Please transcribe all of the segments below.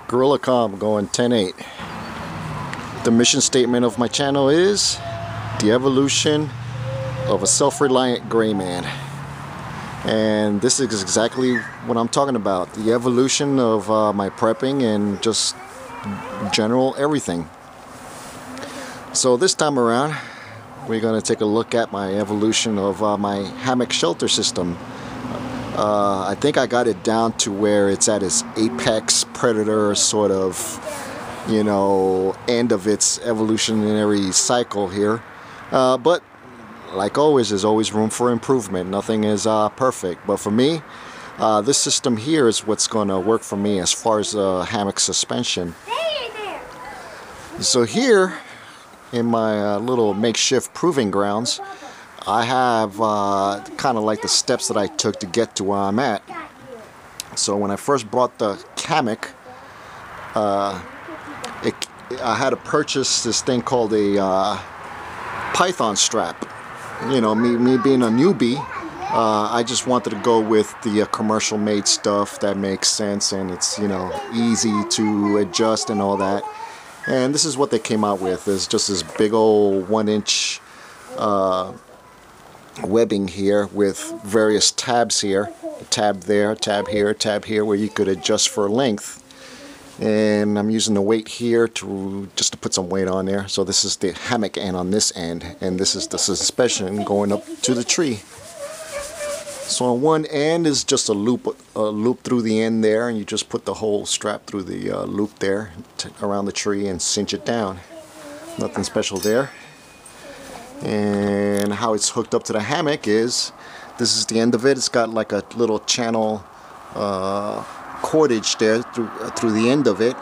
Gorilla Comm going 10-8. The mission statement of my channel is the evolution of a self-reliant gray man. And this is exactly what I'm talking about. The evolution of my prepping and just general everything. So this time around, we're going to take a look at my evolution of my hammock shelter system. I think I got it down to where it's at its apex predator sort of, you know, end of its evolutionary cycle here. But like always, there's always room for improvement. Nothing is perfect. But for me, this system here is what's going to work for me as far as hammock suspension. So here in my little makeshift proving grounds, I have kind of like the steps that I took to get to where I'm at. So when I first brought the hammock, I had to purchase this thing called a python strap. You know, me being a newbie, I just wanted to go with the commercial made stuff that makes sense and it's, you know, easy to adjust and all that. And this is what they came out with. It's just this big old 1-inch webbing here with various tabs here, a tab there, tab here, where you could adjust for length. And I'm using the weight here just to put some weight on there. So this is the hammock end on this end, and this is the suspension going up to the tree. So on one end is just a loop through the end there, and you just put the whole strap through the loop there around the tree and cinch it down. Nothing special there. And how it's hooked up to the hammock is, this is the end of it. It's got like a little channel cordage there through the end of it,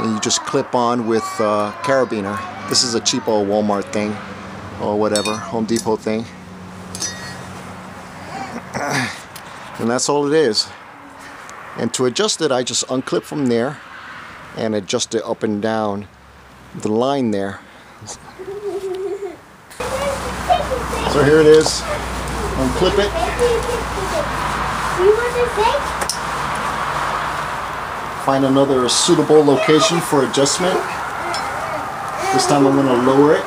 and you just clip on with carabiner. This is a cheap old Walmart thing or whatever, Home Depot thing, and that's all it is. And to adjust it, I just unclip from there and adjust it up and down the line there. So here it is. Unclip it. Find another suitable location for adjustment. This time I'm going to lower it.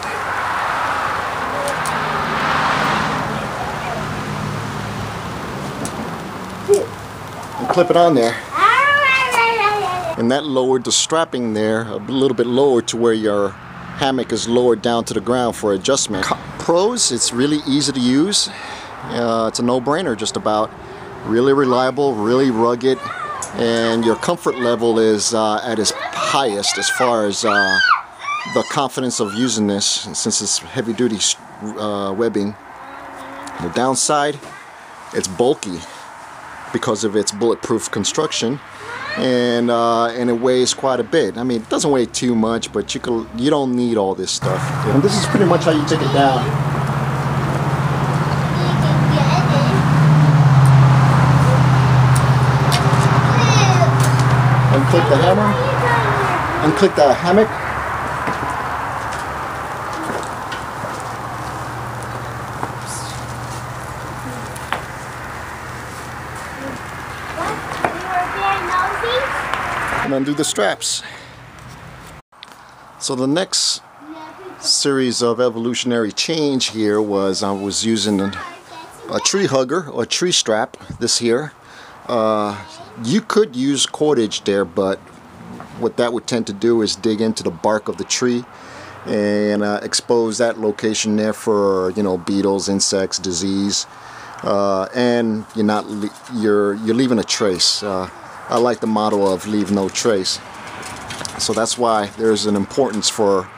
And clip it on there. And that lowered the strapping there a little bit lower to where your hammock is lowered down to the ground for adjustment. Pros, it's really easy to use. It's a no-brainer just about. Really reliable, really rugged, and your comfort level is at its highest as far as the confidence of using this, since it's heavy-duty webbing. The downside, it's bulky because of its bulletproof construction, and it weighs quite a bit. I mean, it doesn't weigh too much, but you don't need all this stuff. And this is pretty much how you take it down. Unclip the hammer, unclip the hammock. And undo the straps. So the next series of evolutionary change here was I was using a tree hugger or tree strap, this here. You could use cordage there, but what that would tend to do is dig into the bark of the tree and expose that location there for, you know, beetles, insects, disease, and you're leaving a trace. I like the motto of leave no trace. So that's why there's an importance for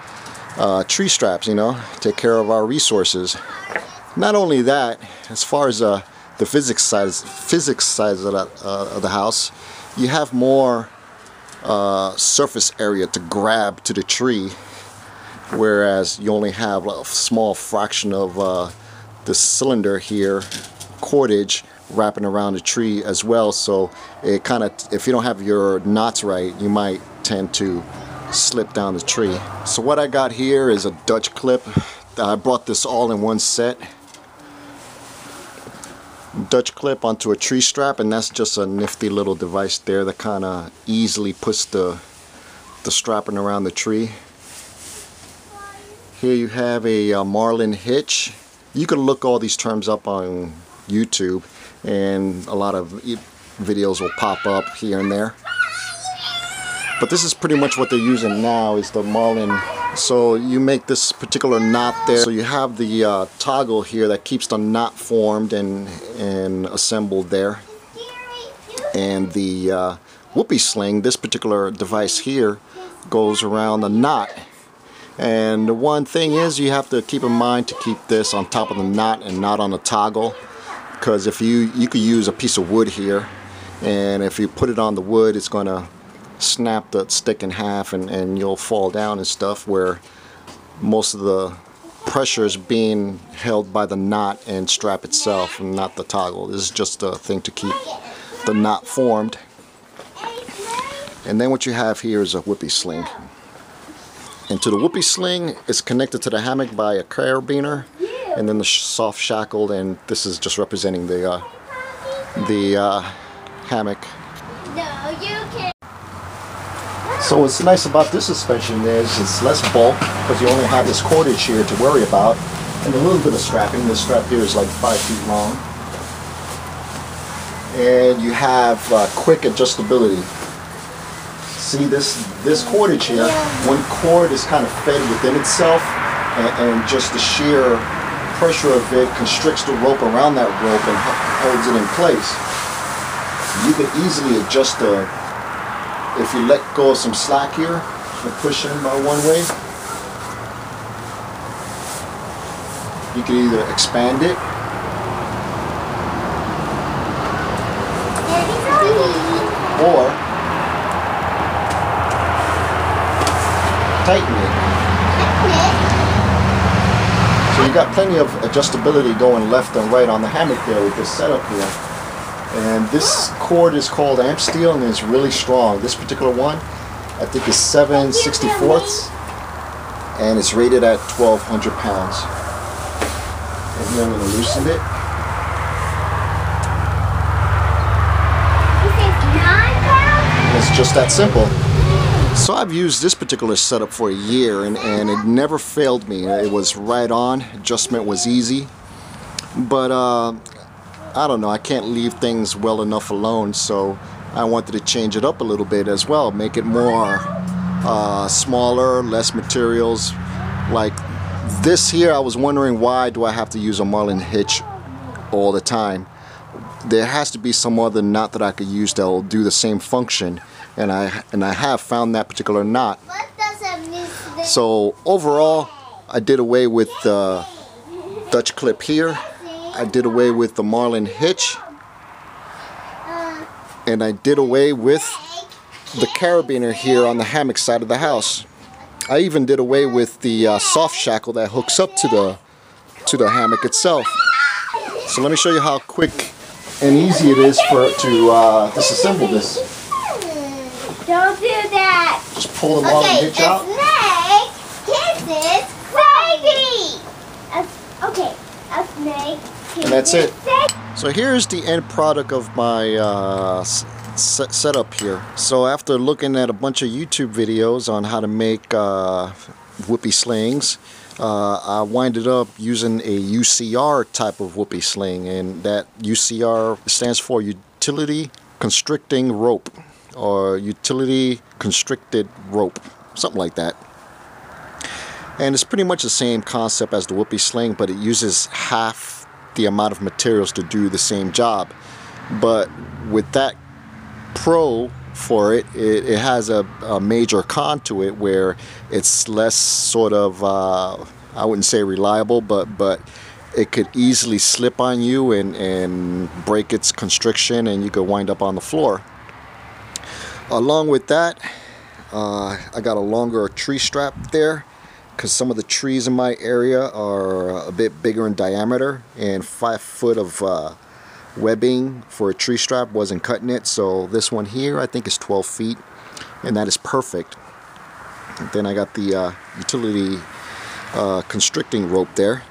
tree straps, you know, take care of our resources. Not only that, as far as the physics side of the house, you have more surface area to grab to the tree, whereas you only have a small fraction of the cylinder here, cordage, wrapping around the tree as well. So it kind of, if you don't have your knots right, you might tend to slip down the tree. So what I got here is a Dutch clip. I brought this all in one set. Dutch clip onto a tree strap, and that's just a nifty little device there that kind of easily puts the the strapping around the tree. Here you have a Marlin hitch. You can look all these terms up on YouTube, and a lot of videos will pop up here and there. But this is pretty much what they're using now, is the Marlin. So you make this particular knot there. So you have the toggle here that keeps the knot formed and assembled there. And the whoopie sling, this particular device here, goes around the knot. And the one thing is, you have to keep in mind to keep this on top of the knot and not on the toggle, because if you could use a piece of wood here, and if you put it on the wood, it's going to snap the stick in half, and you'll fall down and stuff, where most of the pressure is being held by the knot and strap itself and not the toggle. This is just a thing to keep the knot formed. And then what you have here is a whoopie sling. And to the whoopie sling, it's connected to the hammock by a carabiner, and then the soft shackled, and this is just representing the hammock. No, you can't. So what's nice about this suspension is it's less bulk, because you only have this cordage here to worry about, and a little bit of strapping. This strap here is like 5 feet long. And you have quick adjustability. See this cordage here, one cord is kind of fed within itself, and just the sheer pressure of it constricts the rope around that rope and holds it in place. You can easily adjust if you let go of some slack here and push in by one way, you can either expand it or tighten it. So you got plenty of adjustability going left and right on the hammock there with this setup here. And this cord is called amp steel, and it's really strong. This particular one, I think, is 7/64, and it's rated at 1,200 pounds. And here I'm going to loosen it. And it's just that simple. So I've used this particular setup for a year, and it never failed me. It was right on. Adjustment was easy. But I don't know, I can't leave things well enough alone, so I wanted to change it up a little bit as well. Make it more smaller, less materials. Like this here, I was wondering, why do I have to use a Marlin hitch all the time? There has to be some other knot that I could use that will do the same function. And I have found that particular knot. So overall, I did away with the Dutch clip here. I did away with the Marlin hitch. And I did away with the carabiner here on the hammock side of the house. I even did away with the soft shackle that hooks up to the hammock itself. So let me show you how quick and easy it is to disassemble this. Don't do that. Just pull the Marlin hitch out. Snake kisses baby. Okay, a snake. And that's it. So here's the end product of my setup here. So after looking at a bunch of YouTube videos on how to make whoopie slings, I winded up using a UCR type of whoopie sling, and that UCR stands for Utility Constricting Rope, or Utility Constricted Rope, something like that. And it's pretty much the same concept as the whoopie sling, but it uses half the amount of materials to do the same job. But with that pro for it, it has a major con to it, where it's less sort of, I wouldn't say reliable, but it could easily slip on you and break its constriction, and you could wind up on the floor. Along with that, I got a longer tree strap there, because some of the trees in my area are a bit bigger in diameter, and 5 foot of webbing for a tree strap wasn't cutting it. So this one here, I think, is 12 feet, and that is perfect. And then I got the utility constricting rope there.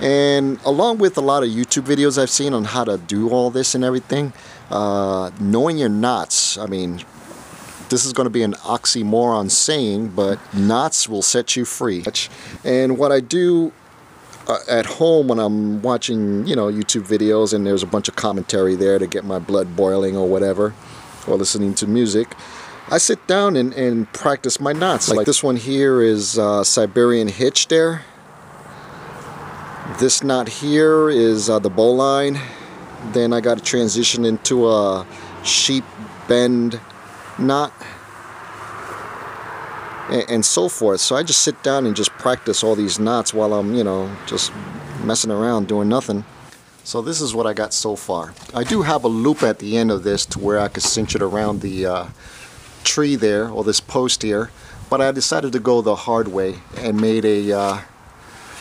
And along with a lot of YouTube videos I've seen on how to do all this and everything, knowing your knots, I mean, This is going to be an oxymoron saying, but knots will set you free. And what I do at home when I'm watching, you know, YouTube videos and there's a bunch of commentary there to get my blood boiling or whatever, or listening to music, I sit down and practice my knots. Like this one here is Siberian hitch there. This knot here is the bowline. Then I got to transition into a sheep bend knot, and so forth. So I just sit down and just practice all these knots while I'm, you know, just messing around doing nothing. So this is what I got so far. I do have a loop at the end of this to where I could cinch it around the tree there, or this post here, but I decided to go the hard way and made a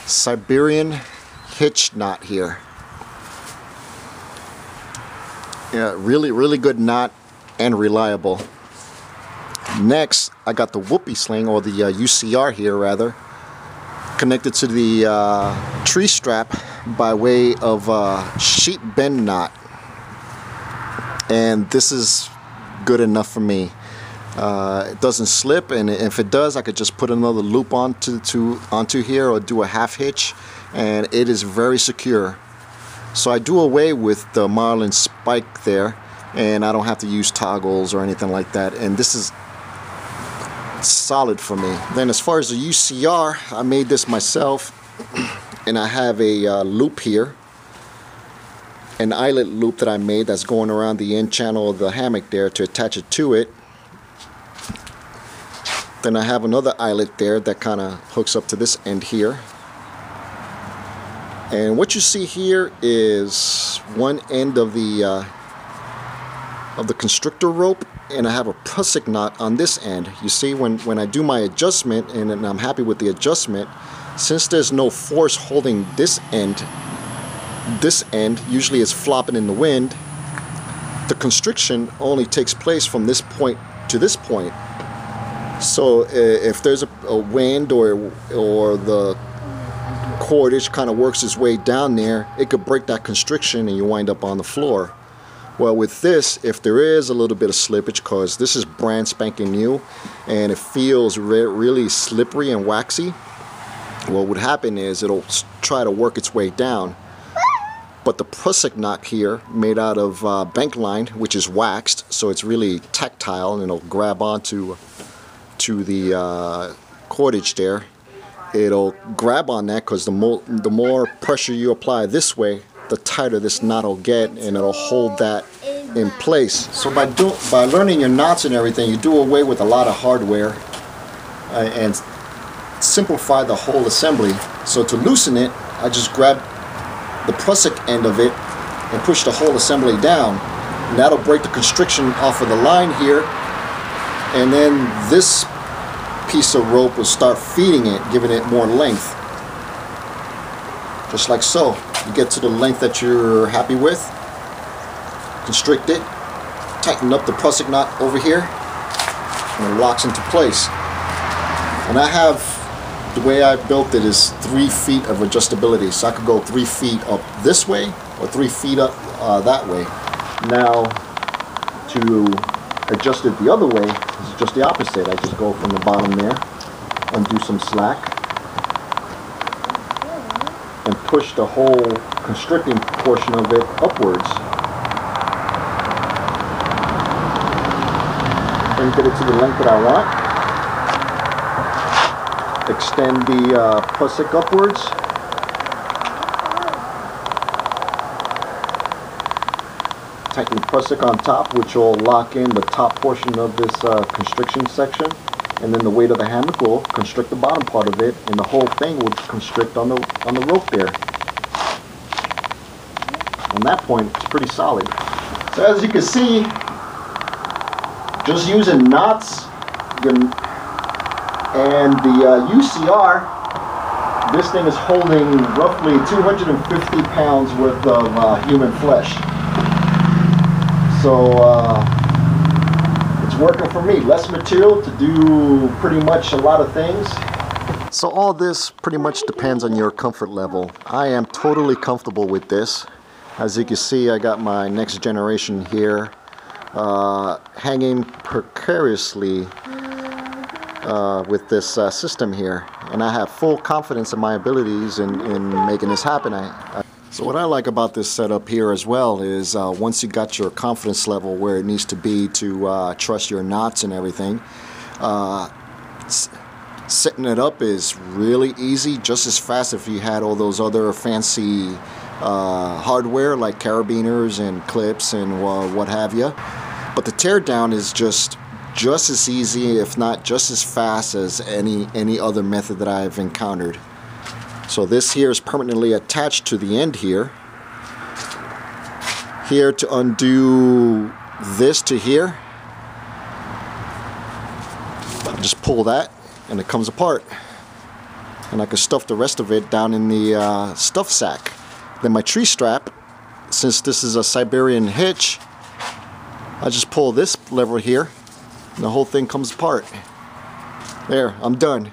Siberian hitch knot here. Yeah, really good knot and reliable. Next, I got the whoopie sling, or the UCR here rather, connected to the tree strap by way of a sheep bend knot, and this is good enough for me. It doesn't slip, and if it does, I could just put another loop onto here, or do a half hitch, and it is very secure. So I do away with the Marlin spike there, and I don't have to use toggles or anything like that, and this is solid for me. Then as far as the UCR, I made this myself, and I have a loop here, an eyelet loop that I made that's going around the end channel of the hammock there to attach it to it. Then I have another eyelet there that kind of hooks up to this end here. And what you see here is one end of the constrictor rope, and I have a prusik knot on this end. You see, when I do my adjustment, and I'm happy with the adjustment, since there's no force holding this end usually is flopping in the wind, the constriction only takes place from this point to this point. So if there's a wind or the cordage kind of works its way down there, it could break that constriction and you wind up on the floor. Well, with this, if there is a little bit of slippage, because this is brand spanking new and it feels really slippery and waxy, what would happen is it'll try to work its way down. But the prusik knot here, made out of bank line, which is waxed, so it's really tactile, and it'll grab onto the cordage there. It'll grab on that because the more pressure you apply this way, the tighter this knot will get, and it'll hold that in place. So by learning your knots and everything, you do away with a lot of hardware and simplify the whole assembly. So to loosen it, I just grab the prusik end of it and push the whole assembly down, and that'll break the constriction off of the line here, and then this piece of rope will start feeding it, giving it more length, just like so. You get to the length that you're happy with, constrict it, tighten up the prusik knot over here, and it locks into place. And I have, the way I built it is 3 feet of adjustability, so I could go 3 feet up this way or 3 feet up that way. Now to adjust it the other way is just the opposite. I just go from the bottom there, undo some slack, and push the whole constricting portion of it upwards, and get it to the length that I want. Extend the prusik upwards, tighten the prusik on top, which will lock in the top portion of this constriction section, and then the weight of the hammock will constrict the bottom part of it, and the whole thing will constrict on the rope there. On that point, it's pretty solid. So as you can see, just using knots and the UCR, this thing is holding roughly 250 pounds worth of human flesh. So it's working for me. Less material to do pretty much a lot of things. So all this pretty much depends on your comfort level. I am totally comfortable with this. As you can see, I got my next generation here hanging precariously with this system here, and I have full confidence in my abilities in making this happen. So what I like about this setup here as well is once you got your confidence level where it needs to be to trust your knots and everything, setting it up is really easy, just as fast if you had all those other fancy hardware like carabiners and clips and what have you. But the teardown is just as easy, if not just as fast as any other method that I've encountered. So this here is permanently attached to the end here. Here to undo this to here, I just pull that and it comes apart. And I can stuff the rest of it down in the stuff sack. Then my tree strap, since this is a Siberian hitch, I just pull this lever here and the whole thing comes apart. There, I'm done.